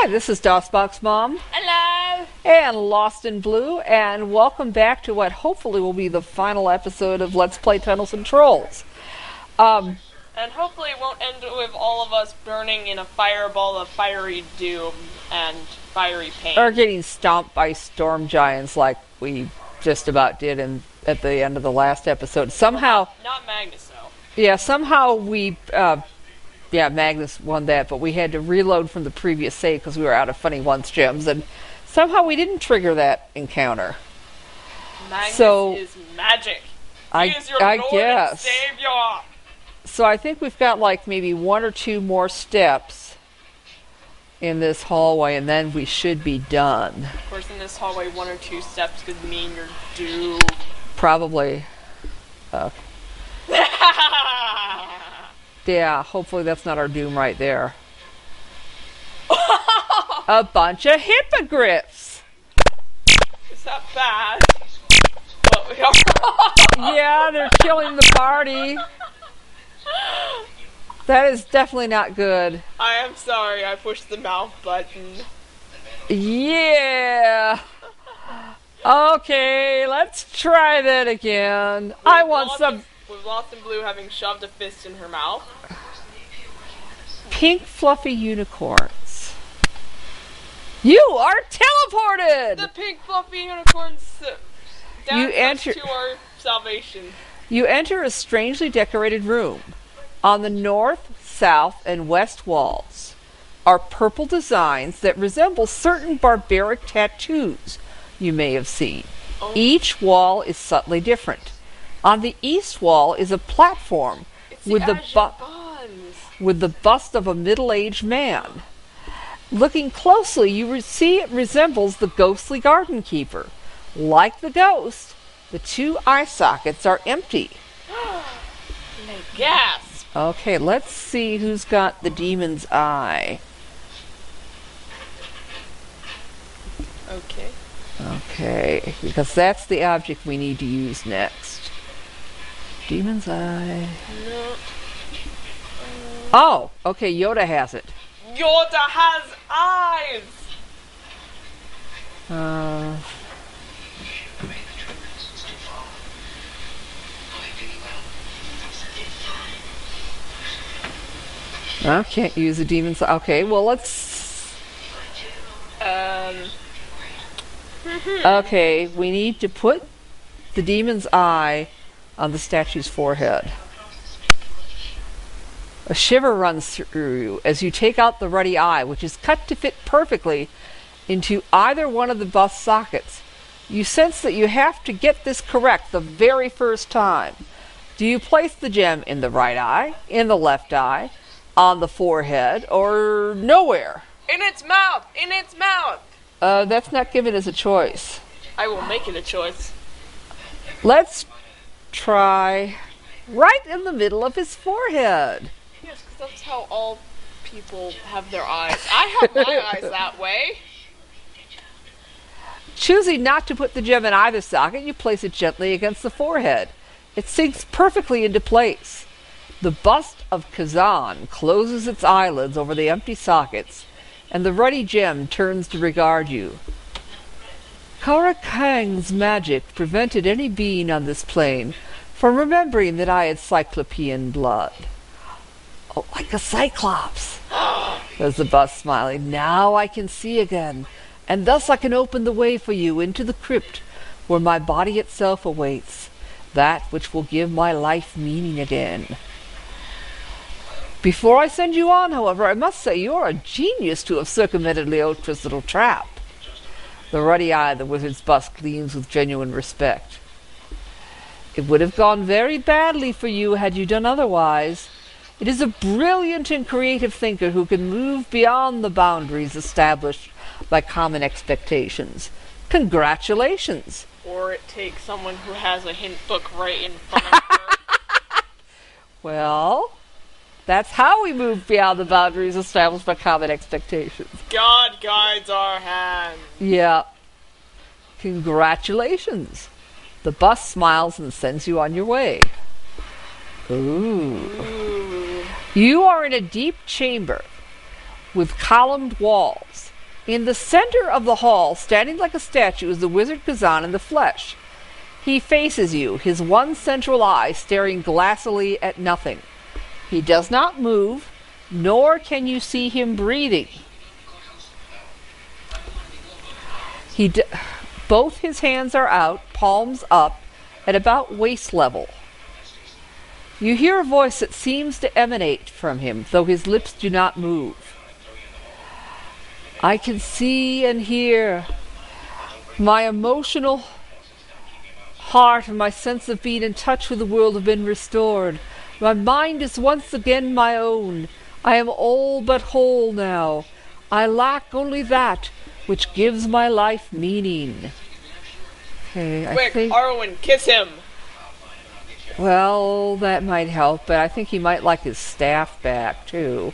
Hi, this is DOSBox Mom. Hello! And Lost in Blue, and welcome back to what hopefully will be the final episode of Let's Play Tunnels and Trolls. And hopefully it won't end with all of us burning in a fireball of fiery doom and fiery pain. Or getting stomped by storm giants like we just about did at the end of the last episode. Somehow... Not Magnus, though. Yeah, somehow we... yeah, Magnus won that, but we had to reload from the previous save because we were out of Funny Once gems, and somehow we didn't trigger that encounter. Magnus So, is magic. I He is your I Lord guess. and Savior. So I think we've got like maybe one or two more steps in this hallway, and then we should be done. Of course, in this hallway, one or two steps could mean you're doomed. Probably. Yeah, hopefully that's not our doom right there. A bunch of hippogriffs! Is that bad? Well, we are. Yeah, they're killing the party. That is definitely not good. I am sorry, I pushed the mouth button. Yeah! Okay, let's try that again. I want some... With Lost in Blue having shoved a fist in her mouth. Pink fluffy unicorns. You are teleported! The pink fluffy unicorns You dance enter- to our salvation. You enter a strangely decorated room. On the north, south, and west walls are purple designs that resemble certain barbaric tattoos you may have seen. Oh. Each wall is subtly different. On the east wall is a platform with the bust of a middle-aged man. Looking closely, you see it resembles the ghostly garden keeper. Like the ghost, the two eye sockets are empty. Gasp! Okay, let's see who's got the demon's eye. Okay. Okay, because that's the object we need to use next. Demon's eye. No. Oh, okay, Yoda has it. Yoda has eyes! I can't use a demon's eye. Okay, well, let's... Okay, we need to put the demon's eye on the statue's forehead. A shiver runs through you as you take out the ruddy eye, which is cut to fit perfectly into either one of the bust sockets. You sense that you have to get this correct the very first time. Do you place the gem in the right eye, in the left eye, on the forehead, or nowhere? In its mouth! In its mouth! That's not given as a choice. I will make it a choice. Let's try right in the middle of his forehead. Yes, because that's how all people have their eyes. I have my eyes that way. Choosing not to put the gem in either socket, you place it gently against the forehead. It sinks perfectly into place. The bust of Khazan closes its eyelids over the empty sockets, and the ruddy gem turns to regard you. Karakang's magic prevented any being on this plane from remembering that I had cyclopean blood. Oh, like a cyclops, says the bust, smiling. Now I can see again, and thus I can open the way for you into the crypt where my body itself awaits, that which will give my life meaning again. Before I send you on, however, I must say you are a genius to have circumvented Leotra's little trap. The ruddy eye of the wizard's bust gleams with genuine respect. It would have gone very badly for you had you done otherwise. It is a brilliant and creative thinker who can move beyond the boundaries established by common expectations. Congratulations! Or it takes someone who has a hint book right in front of her. Well, that's how we move beyond the boundaries established by common expectations. God guides our hands. Yeah. Congratulations. The bus smiles and sends you on your way. Ooh. You are in a deep chamber with columned walls In the center of the hall, standing like a statue, is the wizard Khazan in the flesh. He faces you, his one central eye staring glassily at nothing. He does not move, nor can you see him breathing. Both his hands are out, palms up, at about waist level. You hear a voice that seems to emanate from him, though his lips do not move. I can see and hear. My emotional heart and my sense of being in touch with the world have been restored. My mind is once again my own. I am all but whole now. I lack only that which gives my life meaning. Okay, Quick, Arwen, kiss him! Well, that might help, but I think he might like his staff back, too.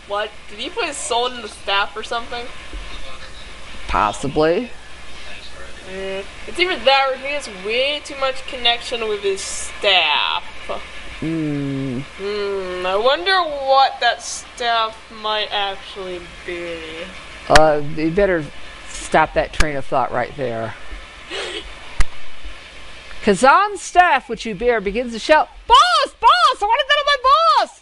What? Did he put his soul in the staff or something? Possibly. It's either that or he has way too much connection with his staff. I wonder what that staff might actually be. You better stop that train of thought right there. Khazan's staff, which you bear, begins to shout, "Boss! Boss! I want to go to my boss!"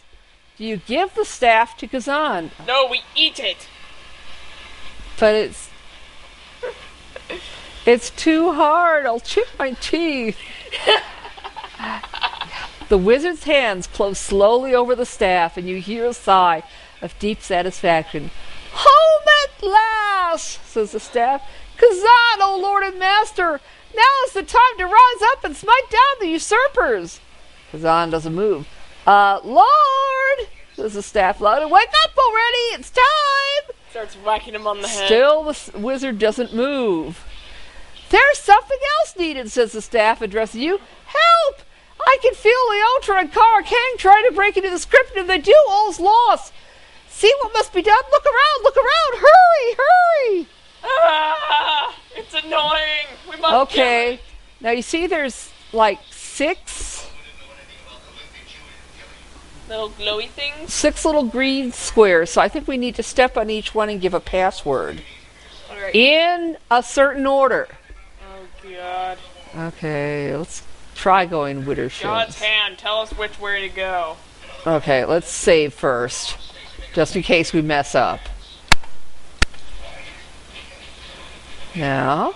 Do you give the staff to Khazan? No, we eat it! But it's too hard. I'll chip my teeth. The wizard's hands close slowly over the staff, and you hear a sigh of deep satisfaction. "Home at last," says the staff. "Khazan, O Lord and Master, now is the time to rise up and smite down the usurpers." Khazan doesn't move. "Lord," says the staff louder, "wake up already, it's time!" Starts whacking him on the head. Still the wizard doesn't move. "There's something else needed," says the staff, addressing you. "Help! I can feel Leotra and Kara Kang trying to break into the script, and if they do, all's lost. See what must be done? Look around! Hurry, hurry!" Ah, it's annoying! We must Okay, now you see there's like six little glowy things? little green squares, so I think we need to step on each one and give a password. Alright. In a certain order. Oh god. Okay, let's try going Widdershins. God's hand, tell us which way to go. Okay, let's save first, just in case we mess up. Now.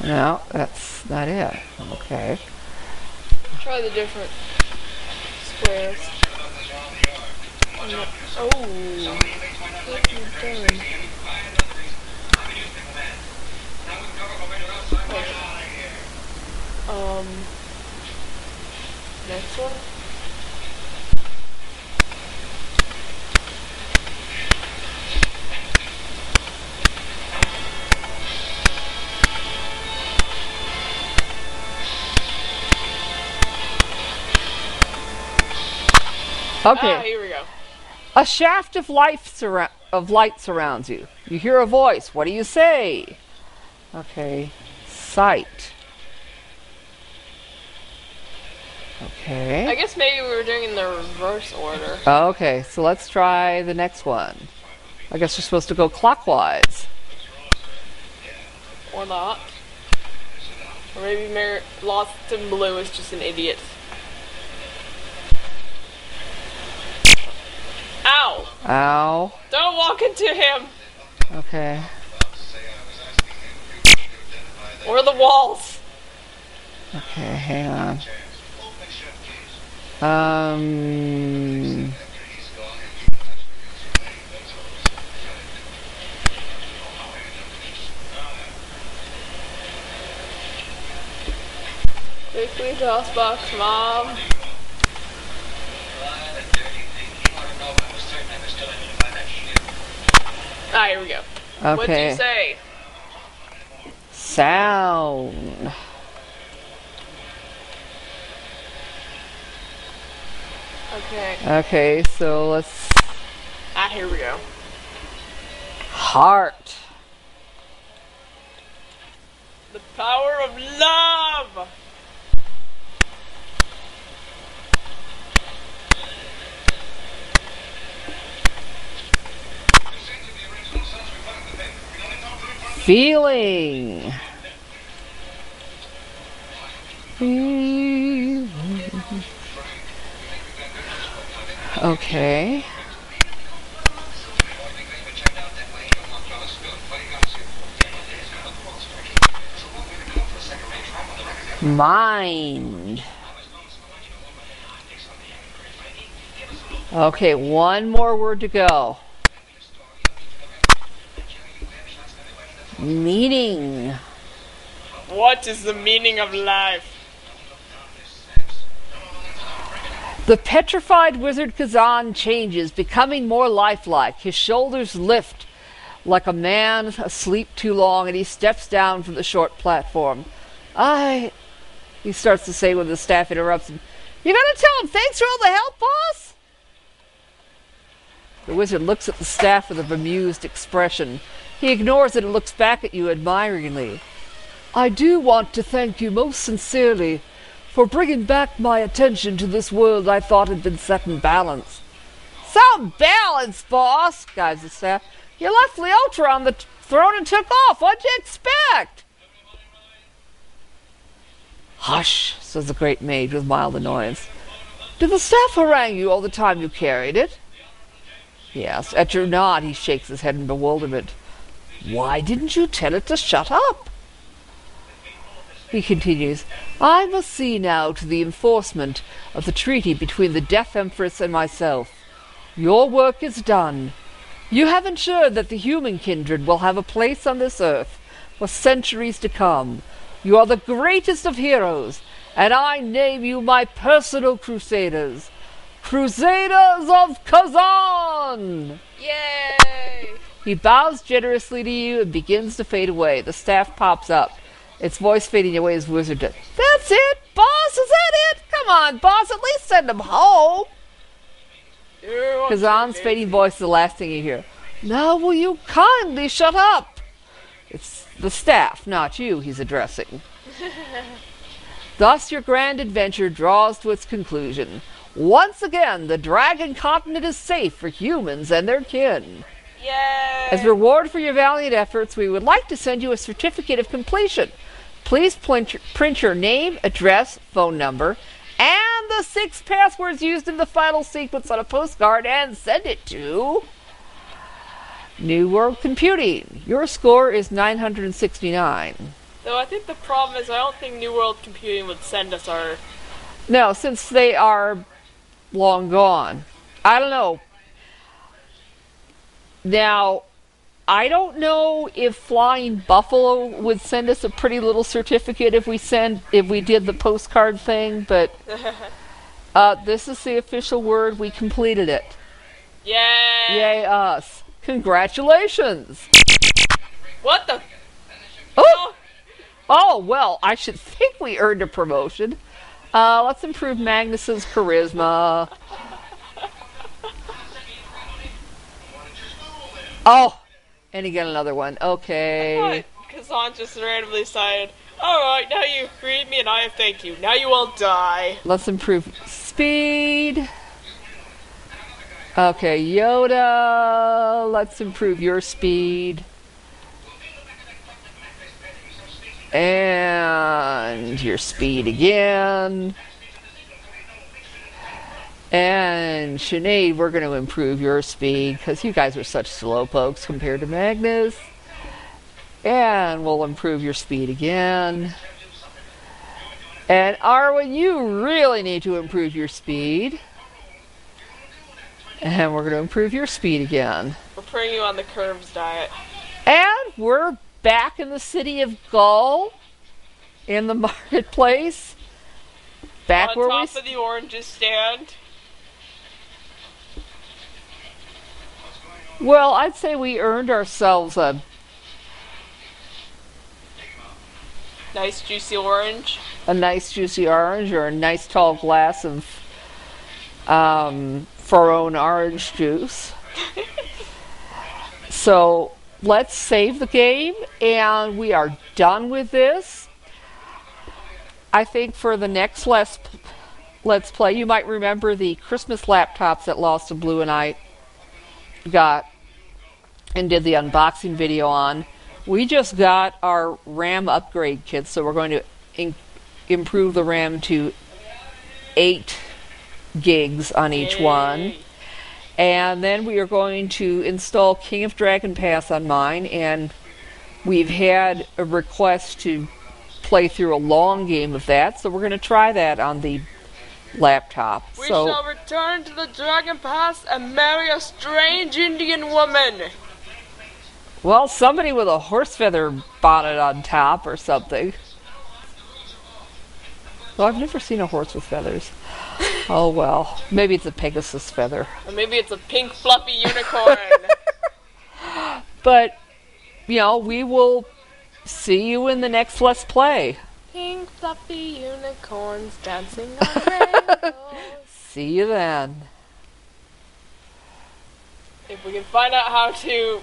No, that's not it. Okay. Try the different squares. Oh, what have you done? Next one? Okay. Ah, here we go. A shaft of light surrounds you. You hear a voice. What do you say? Okay. Sight. Okay. I guess maybe we were doing in the reverse order. Okay, so let's try the next one. I guess we're supposed to go clockwise. Or not. Or maybe Lost in Blue is just an idiot. Ow! Ow. Don't walk into him! Okay. Or the walls! Okay, hang on. Quickly, DOSBox, Mom. Ah, here we go. Okay. What'd you say? Sound. Okay. Okay, so let's... Ah, here we go. Heart. The power of love! Feeling. Okay. Mind. Okay, one more word to go. Meaning. What is the meaning of life? The petrified wizard Khazan changes, becoming more lifelike. His shoulders lift like a man asleep too long, and he steps down from the short platform. He starts to say when the staff interrupts him. You gonna tell him thanks for all the help, boss? The wizard looks at the staff with a bemused expression. He ignores it and looks back at you admiringly. I do want to thank you most sincerely for bringing back my attention to this world I thought had been set in balance. Some balance, boss, guides the staff. You left Leotra on the throne and took off. What'd you expect? Hush, says the great mage with mild annoyance. Did the staff harangue you all the time you carried it? Yes. At your nod, he shakes his head in bewilderment. Why didn't you tell it to shut up? He continues, I must see now to the enforcement of the treaty between the Death Empress and myself. Your work is done. You have ensured that the human kindred will have a place on this earth for centuries to come. You are the greatest of heroes, and I name you my personal crusaders. Crusaders of Khazan! Yay! He bows generously to you and begins to fade away. The staff pops up, its voice fading away as wizard does. That's it, boss? Is that it? Come on, boss, at least send him home. Khazan's fading voice is the last thing you hear. Now will you kindly shut up? It's the staff, not you, he's addressing. Thus your grand adventure draws to its conclusion. Once again, the Dragon Continent is safe for humans and their kin. Yay! As reward for your valiant efforts, we would like to send you a certificate of completion. Please print your name, address, phone number, and the 6 passwords used in the final sequence on a postcard and send it to New World Computing. Your score is 969. Though I think the problem is I don't think New World Computing would send us our... No, since they are long gone. I don't know. Now, I don't know if Flying Buffalo would send us a pretty little certificate if we did the postcard thing, but this is the official word. We completed it. Yay! Yay us. Congratulations. What the... Oh, well, I should think we earned a promotion. Let's improve Magnus's charisma. Oh, and he got another one. Okay. Khazan just randomly decided, alright, now you've freed me and I thank you. Now you all die. Let's improve speed. Okay, Yoda. Let's improve your speed. And your speed again. And Sinead, we're going to improve your speed because you guys are such slowpokes compared to Magnus. And we'll improve your speed again. And Arwen, you really need to improve your speed. And we're going to improve your speed again. We're putting you on the curves diet. And we're back in the city of Gull, in the marketplace. Back on where top of the oranges stand. Well, I'd say we earned ourselves a nice juicy orange. A nice juicy orange, or a nice tall glass of Faron orange juice. So let's save the game, and we are done with this. I think for the next Let's Play, you might remember the Christmas laptops that Lost and Blue and I got and did the unboxing video on. We just got our RAM upgrade kit, so we're going to improve the RAM to 8 gigs on each one. And then we are going to install King of Dragon Pass on mine, and we've had a request to play through a long game of that, so we're going to try that on the laptop. We shall return to the Dragon Pass and marry a strange Indian woman. Well, somebody with a horse feather bonnet on top or something. Well, I've never seen a horse with feathers. Oh well, maybe it's a Pegasus feather. Or maybe it's a pink fluffy unicorn. But, you know, we will see you in the next Let's Play. Pink fluffy unicorns dancing on rainbows. See you then. If we can find out how to